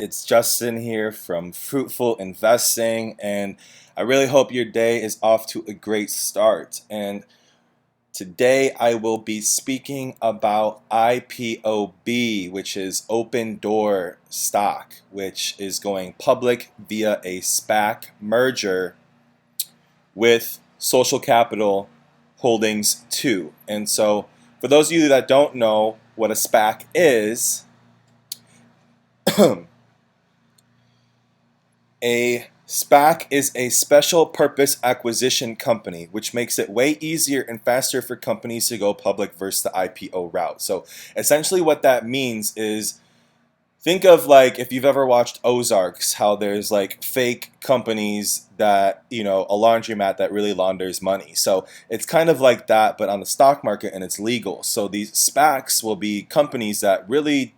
It's Justin here from Fruitful Investing, and I really hope your day is off to a great start. And today I will be speaking about IPOB, which is Open Door stock, which is going public via a SPAC merger with Social Capital Holdings 2. And so, for those of you that don't know what a SPAC is, a SPAC is a special purpose acquisition company, which makes it way easier and faster for companies to go public versus the IPO route. So essentially what that means is, think of like if you've ever watched Ozarks, how there's like fake companies that, a laundromat that really launders money. So it's kind of like that, but on the stock market, and it's legal. So these SPACs will be companies that really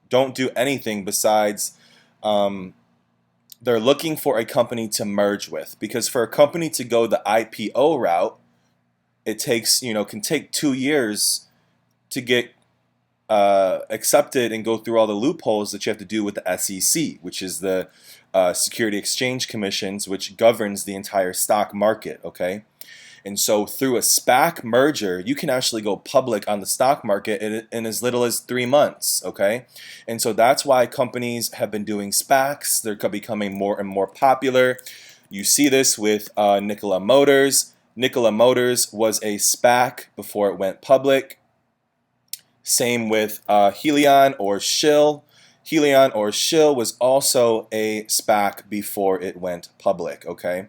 don't do anything besides they're looking for a company to merge with, because for a company to go the IPO route, it takes, can take 2 years to get accepted and go through all the loopholes that you have to do with the SEC, which is the Security Exchange Commissions, which governs the entire stock market, okay? And so through a SPAC merger, you can actually go public on the stock market in as little as 3 months, okay? And so that's why companies have been doing SPACs. They're becoming more and more popular. You see this with Nikola Motors. Nikola Motors was a SPAC before it went public. Same with Helion or Shill. Helion or Shill was also a SPAC before it went public, okay?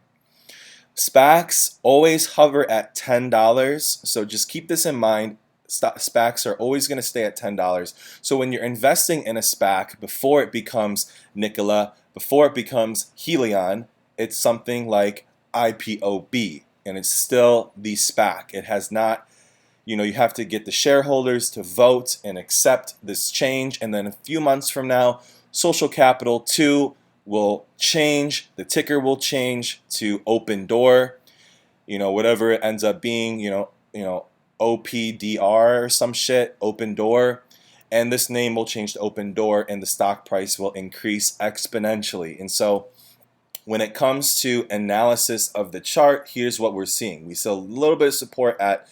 SPACs always hover at $10, so just keep this in mind. SPACs are always going to stay at $10. So when you're investing in a SPAC, before it becomes Nikola, before it becomes Helion, it's something like IPOB, and it's still the SPAC. It has not, you have to get the shareholders to vote and accept this change, and then a few months from now, Social Capital 2 will change, the ticker will change to OpenDoor, whatever it ends up being, OPDR or some shit, OpenDoor, and this name will change to OpenDoor, and the stock price will increase exponentially. And so when it comes to analysis of the chart, here's what we're seeing. We see a little bit of support at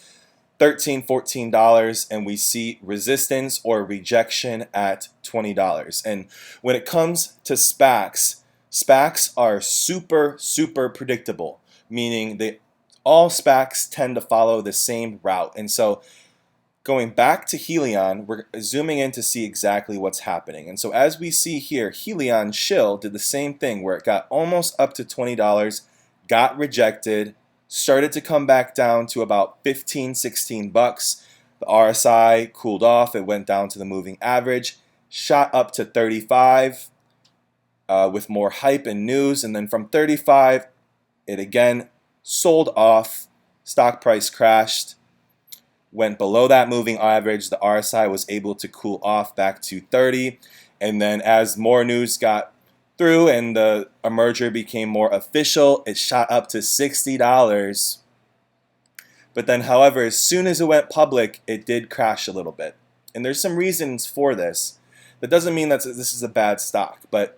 $13, $14, and we see resistance or rejection at $20. And when it comes to SPACs, SPACs are super, super predictable, meaning all SPACs tend to follow the same route. And so going back to Helion, we're zooming in to see exactly what's happening. And so as we see here, Helion Shill did the same thing where it got almost up to $20, got rejected, started to come back down to about 15, 16 bucks. The RSI cooled off. It went down to the moving average, shot up to 35 with more hype and news. And then from 35, it again sold off. Stock price crashed, went below that moving average. The RSI was able to cool off back to 30. And then as more news got through and the merger became more official, it shot up to $60. But then, however, as soon as it went public, it did crash a little bit. And there's some reasons for this. That doesn't mean that this is a bad stock. But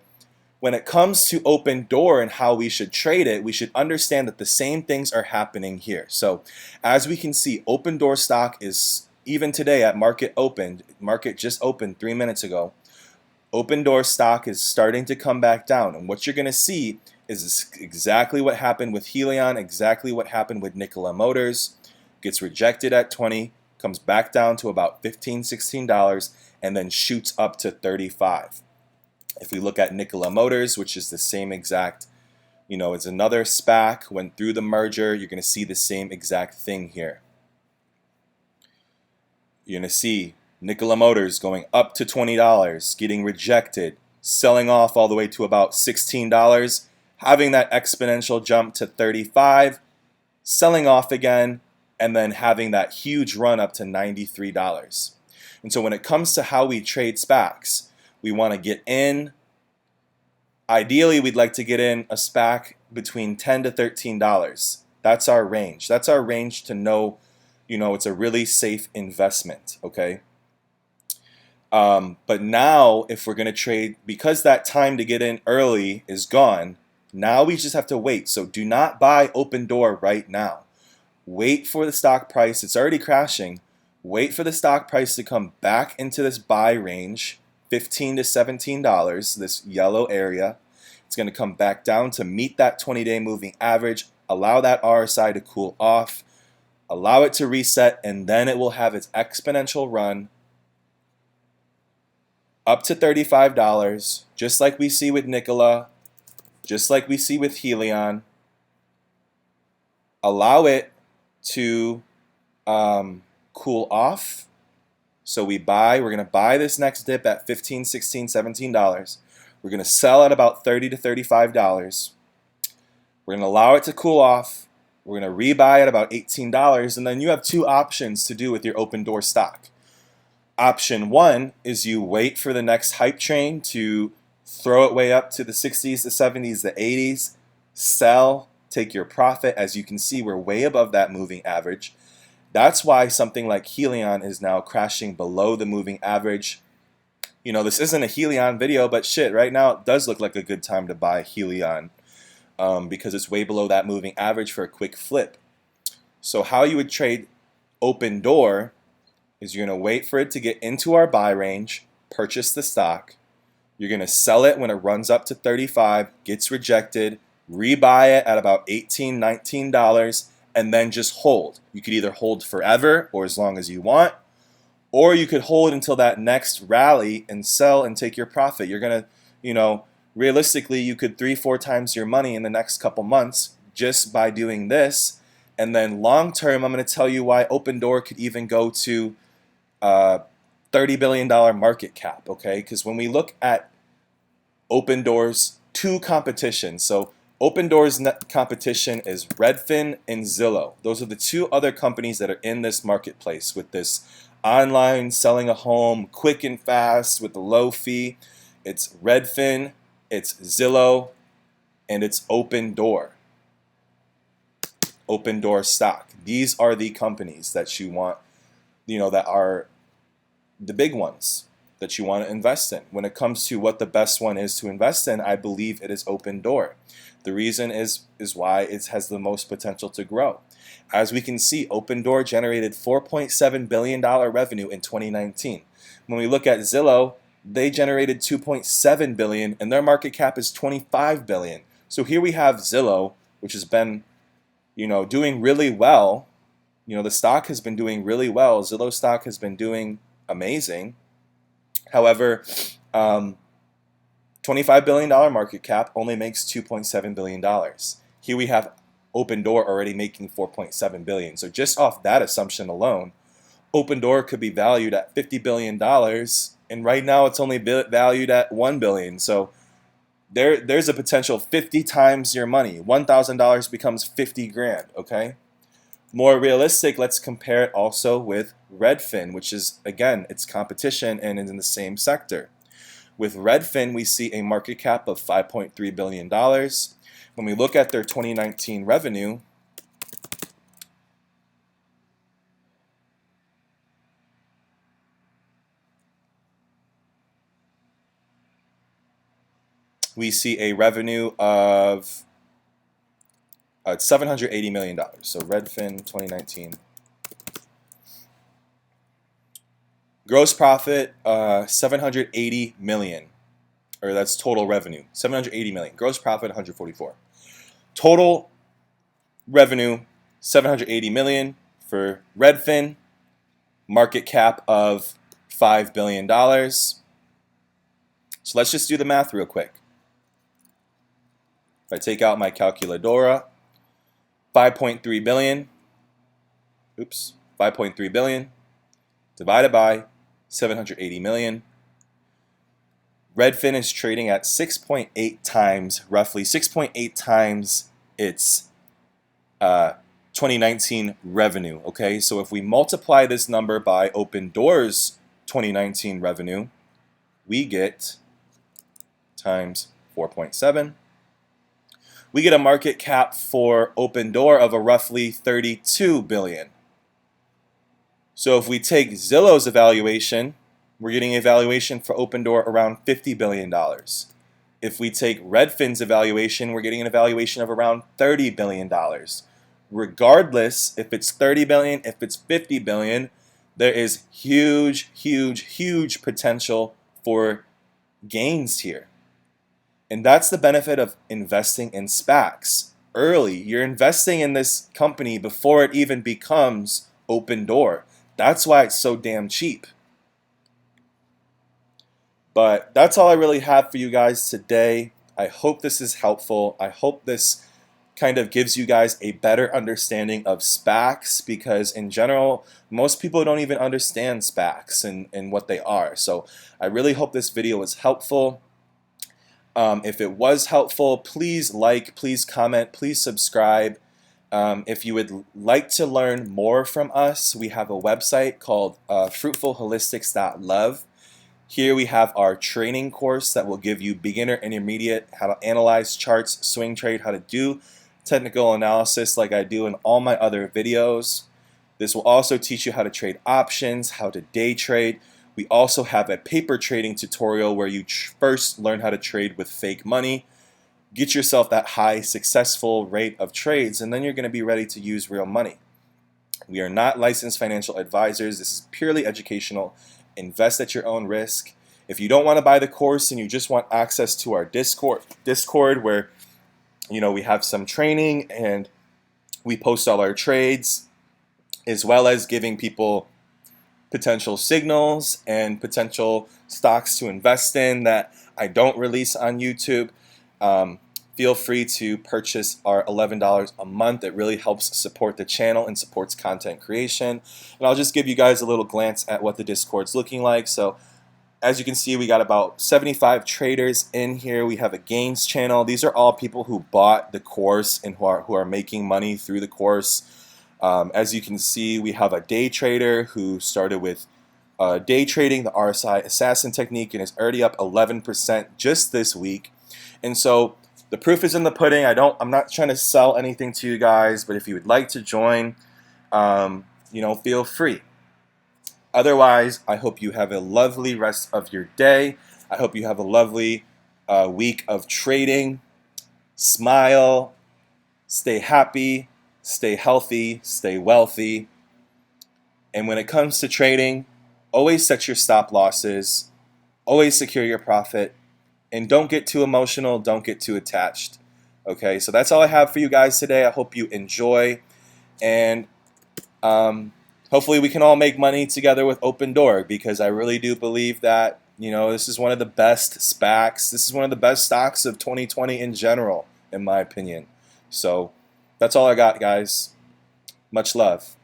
when it comes to OpenDoor and how we should trade it, we should understand that the same things are happening here. So as we can see, OpenDoor stock is, even today at market just opened 3 minutes ago, OpenDoor stock is starting to come back down, and what you're going to see is exactly what happened with Helion, exactly what happened with Nikola Motors. Gets rejected at 20, comes back down to about $15, $16, and then shoots up to 35. If we look at Nikola Motors, which is the same exact, it's another SPAC, went through the merger, you're going to see the same exact thing here. You're going to see Nikola Motors going up to $20, getting rejected, selling off all the way to about $16, having that exponential jump to 35, selling off again, and then having that huge run up to $93. And so when it comes to how we trade SPACs, we want to get in. Ideally, we'd like to get in a SPAC between $10 to $13. That's our range. That's our range to know, it's a really safe investment, okay? But now, if we're going to trade, because that time to get in early is gone, now we just have to wait. So do not buy OpenDoor right now. Wait for the stock price. It's already crashing. Wait for the stock price to come back into this buy range, $15 to $17, this yellow area. It's going to come back down to meet that 20-day moving average. Allow that RSI to cool off. Allow it to reset, and then it will have its exponential run up to $35, just like we see with Nikola, just like we see with Helion. Allow it to cool off. So we're going to buy this next dip at $15, $16, $17. We're going to sell at about $30 to $35. We're going to allow it to cool off. We're going to rebuy at about $18, and then you have two options to do with your OpenDoor stock. Option one is you wait for the next hype train to throw it way up to the 60s, the 70s, the 80s, sell, take your profit. As you can see, we're way above that moving average. That's why something like Helion is now crashing below the moving average. You know, this isn't a Helion video, but shit, right now it does look like a good time to buy Helion because it's way below that moving average for a quick flip. So how you would trade OpenDoor is you're going to wait for it to get into our buy range, purchase the stock. You're going to sell it when it runs up to 35, gets rejected, rebuy it at about $18, $19, and then just hold. You could either hold forever or as long as you want, or you could hold until that next rally and sell and take your profit. You're going to, you know, realistically, you could 3-4 times your money in the next couple months just by doing this. And then long term, I'm going to tell you why OpenDoor could even go to $30 billion market cap, okay? Because when we look at OpenDoor's two competition, so OpenDoor's competition is Redfin and Zillow. Those are the two other companies that are in this marketplace with this online selling a home quick and fast with a low fee. It's Redfin, it's Zillow, and it's OpenDoor. OpenDoor stock. These are the companies that you want, you know, that are the big ones that you want to invest in. When it comes to what the best one is to invest in, I believe it is OpenDoor. The reason is why it has the most potential to grow. As we can see, OpenDoor generated $4.7 billion revenue in 2019. When we look at Zillow, they generated $2.7 billion and their market cap is $25 billion. So here we have Zillow, which has been, you know, doing really well. You know, the stock has been doing really well. Zillow stock has been doing amazing. However, $25 billion market cap only makes $2.7 billion. Here we have OpenDoor already making $4.7 billion. So just off that assumption alone, OpenDoor could be valued at $50 billion, and right now it's only valued at $1 billion. So there's a potential 50 times your money. $1,000 becomes 50 grand, okay? More realistic, let's compare it also with Redfin, which is, again, it's competition and is in the same sector. With Redfin, we see a market cap of $5.3 billion. When we look at their 2019 revenue, we see a revenue of $780 million. So Redfin 2019. Gross profit, $780 million. Or that's total revenue. $780 million. Gross profit, $144. Total revenue, $780 million for Redfin. Market cap of $5 billion. So let's just do the math real quick. If I take out my calculadora, 5.3 billion, 5.3 billion divided by 780 million. Redfin is trading at 6.8 times, roughly 6.8 times its 2019 revenue. Okay, so if we multiply this number by OpenDoor's 2019 revenue, we get times 4.7. We get a market cap for OpenDoor of a roughly 32 billion. So if we take Zillow's evaluation, we're getting a valuation for OpenDoor around $50 billion. If we take Redfin's evaluation, we're getting an evaluation of around $30 billion. Regardless, if it's 30 billion, if it's 50 billion, there is huge, huge, huge potential for gains here. And that's the benefit of investing in SPACs early. You're investing in this company before it even becomes OpenDoor. That's why it's so damn cheap. But that's all I really have for you guys today. I hope this is helpful. I hope this kind of gives you guys a better understanding of SPACs, because in general, most people don't even understand SPACs and what they are. So I really hope this video was helpful. If it was helpful, please like, please comment, please subscribe. If you would like to learn more from us, we have a website called fruitfulholistics.love. Here we have our training course that will give you beginner, intermediate, how to analyze charts, swing trade, how to do technical analysis like I do in all my other videos. This will also teach you how to trade options, how to day trade. We also have a paper trading tutorial where you first learn how to trade with fake money, get yourself that high successful rate of trades, and then you're going to be ready to use real money. We are not licensed financial advisors. This is purely educational. Invest at your own risk. If you don't want to buy the course and you just want access to our Discord where we have some training and we post all our trades, as well as giving people potential signals and potential stocks to invest in that I don't release on YouTube, feel free to purchase our $11 a month. It really helps support the channel and supports content creation. And I'll just give you guys a little glance at what the Discord's looking like. So as you can see, we got about 75 traders in here. We have a gains channel. These are all people who bought the course and who are making money through the course. As you can see, we have a day trader who started with day trading, the RSI assassin technique, and is already up 11% just this week. And so the proof is in the pudding. I'm not trying to sell anything to you guys, but if you would like to join, feel free. Otherwise, I hope you have a lovely rest of your day. I hope you have a lovely week of trading. Smile, stay happy, stay healthy, stay wealthy. And when it comes to trading, always set your stop losses, always secure your profit, and don't get too emotional, don't get too attached. Okay, so that's all I have for you guys today. I hope you enjoy, and hopefully we can all make money together with OpenDoor, because I really do believe that this is one of the best SPACs. This is one of the best stocks of 2020 in general, in my opinion. So that's all I got, guys. Much love.